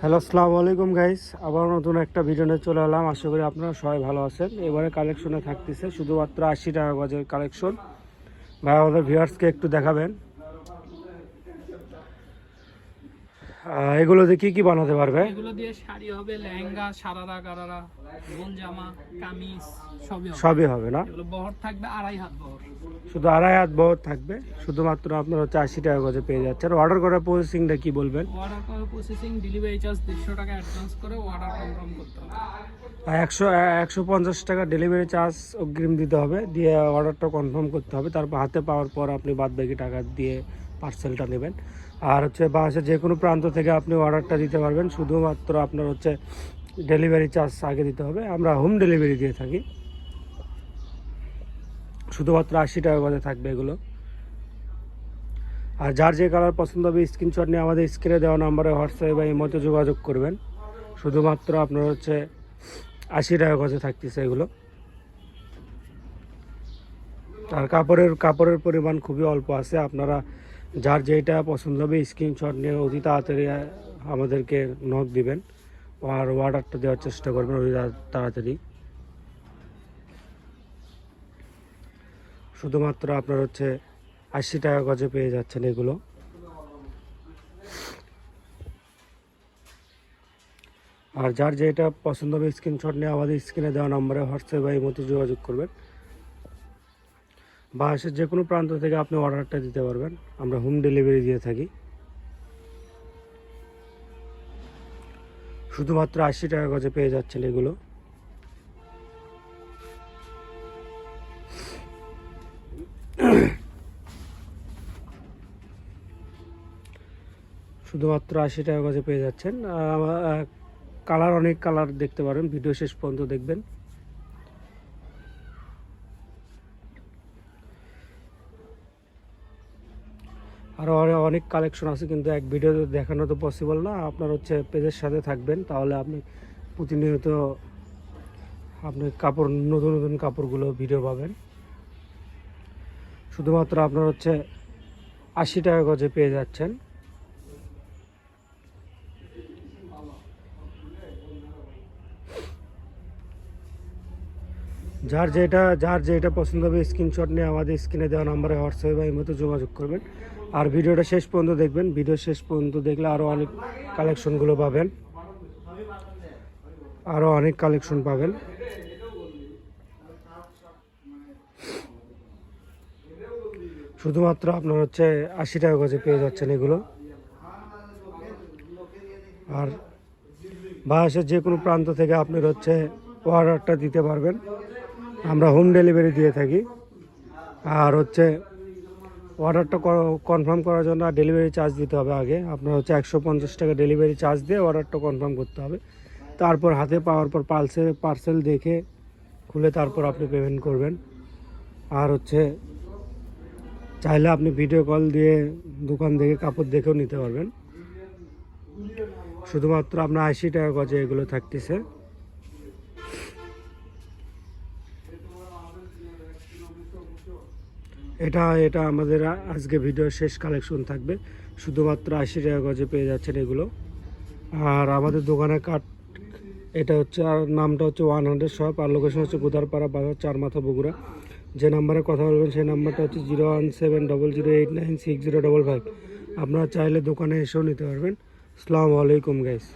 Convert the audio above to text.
Hello, আসসালামু আলাইকুম guys. আবার নতুন একটা ভিডিও নিয়ে চলে এলাম। আশা করি আপনারা সবাই ভালো আছেন। এবারে কালেকশনে থাকতেছে শুধুমাত্র 80 টাকা গজের কালেকশন। ভাই আমাদের ভিউয়ার্সকে একটু দেখাবেন এগুলোতে কি কি বানাতে পারবে? এগুলো দিয়ে শাড়ি হবে, লেহেঙ্গা, সারারা, গারারা, গোল জামা, কামিজ সবই হবে। সবই হবে না? এগুলো বহর থাকবে 2.5 হাত বহর। শুধু 2.5 হাত বহর থাকবে। শুধুমাত্র আপনার হচ্ছে 80 টাকা গজে পেয়ে যাচ্ছেন। অর্ডার করার প্রসেসিংটা কি বলবেন? অর্ডার করে প্রসেসিং, ডেলিভারি চার্জ 150 টাকা অ্যাডভান্স করে অর্ডার কনফার্ম করতে হবে। 150 টাকা ডেলিভারি চার্জ অগ্রিম দিতে হবে, দিয়ে অর্ডারটা কনফার্ম করতে হবে। তারপর হাতে পাওয়ার পর আপনি বাদবাকি টাকা দিয়ে পার্সেলটা নেবেন। আর হচ্ছে বাংলাদেশের যে কোনো প্রান্ত থেকে আপনি অর্ডারটা দিতে পারবেন। শুধুমাত্র আপনার হচ্ছে ডেলিভারি চার্জ আগে দিতে হবে। আমরা হোম ডেলিভারি দিয়ে থাকি। শুধুমাত্র 80 টাকা করে থাকবে এগুলো। আর যার যে কালার পছন্দ হবে স্ক্রিনশট নিয়ে আমাদের স্ক্রিনে দেওয়া নাম্বারে হোয়াটসঅ্যাপে বা ইমোতে যোগাযোগ করবেন। শুধুমাত্র আপনার হচ্ছে 80 টাকা গজে থাকতেছে এগুলো। আর কাপড়ের পরিমাণ খুবই অল্প আছে। আপনারা যার যেটা পছন্দ হবে স্ক্রিনশট নিয়ে অতি তাড়াতাড়ি আমাদেরকে নক দিবেন আর অর্ডারটা দেওয়ার চেষ্টা করবেন অতি তাড়াতাড়ি। শুধুমাত্র আপনার হচ্ছে 80 টাকা গজে পেয়ে যাচ্ছেন এগুলো। আর যার যেটা পছন্দ হবে স্ক্রিনশট নিয়ে আমাদের স্ক্রিনে দেওয়া নম্বরে হোয়াটসঅ্যাপ বা ইমোতে যোগাযোগ করবেন। বাংলাদেশের যে কোনো প্রান্ত থেকে আপনি অর্ডারটা দিতে পারবেন। আমরা হোম ডেলিভারি দিয়ে থাকি। শুধুমাত্র 80 টাকা গজে পেয়ে যাচ্ছেন এগুলো। শুধুমাত্র 80 টাকা গজে পেয়ে যাচ্ছেন। কালার অনেক কালার দেখতে পারেন, ভিডিও শেষ পর্যন্ত দেখবেন। আরও অনেক কালেকশন আছে, কিন্তু এক ভিডিওতে দেখানো তো পসিবল না। আপনার হচ্ছে পেজের সাথে থাকবেন, তাহলে আপনি প্রতিনিয়ত আপনি নতুন নতুন কাপড়গুলো ভিডিও পাবেন। শুধুমাত্র আপনার হচ্ছে 80 টাকা গজে পেয়ে যাচ্ছেন। যার যেটা পছন্দ হবে স্ক্রিনশট নিয়ে আমাদের স্ক্রিনে দেওয়া নাম্বারে হোয়াটসঅ্যাপে বা ইমোতে যোগাযোগ করবেন। আর ভিডিওটা শেষ পর্যন্ত দেখবেন। ভিডিও শেষ পর্যন্ত দেখলে আরও অনেক কালেকশনগুলো পাবেন। আরও অনেক কালেকশন পাবেন। শুধুমাত্র আপনার হচ্ছে 80 টাকা গজে পেয়ে যাচ্ছেন এগুলো। আর বাংলাদেশের যে কোনো প্রান্ত থেকে আপনার হচ্ছে অর্ডারটা দিতে পারবেন। আমরা হোম ডেলিভারি দিয়ে থাকি। আর হচ্ছে অর্ডারটা কনফার্ম করার জন্য ডেলিভারি চার্জ দিতে হবে আগে। আপনার হচ্ছে 150 টাকা ডেলিভারি চার্জ দিয়ে অর্ডারটা কনফার্ম করতে হবে। তারপর হাতে পাওয়ার পর পার্সেল দেখে খুলে তারপর আপনি পেমেন্ট করবেন। আর হচ্ছে চাইলে আপনি ভিডিও কল দিয়ে দোকান থেকে কাপড় দেখেও নিতে পারবেন। শুধুমাত্র আপনার 80 টাকা গজে এগুলো থাকতেছে। এটা আমাদের আজকে ভিডিওর শেষ কালেকশন থাকবে। শুধুমাত্র 80 টাকা গজে পেয়ে যাচ্ছেন এগুলো। আর আমাদের দোকানের এটা হচ্ছে, আর নামটা হচ্ছে 100 শপ। আর লোকেশন হচ্ছে গুদারপাড়া বাজার, চারমাথা, বগুড়া। যে নাম্বারে কথা বলবেন সেই নাম্বারটা হচ্ছে 01700896055। আপনারা চাইলে দোকানে এসেও নিতে পারবেন। আসসালামু আলাইকুম গাইস।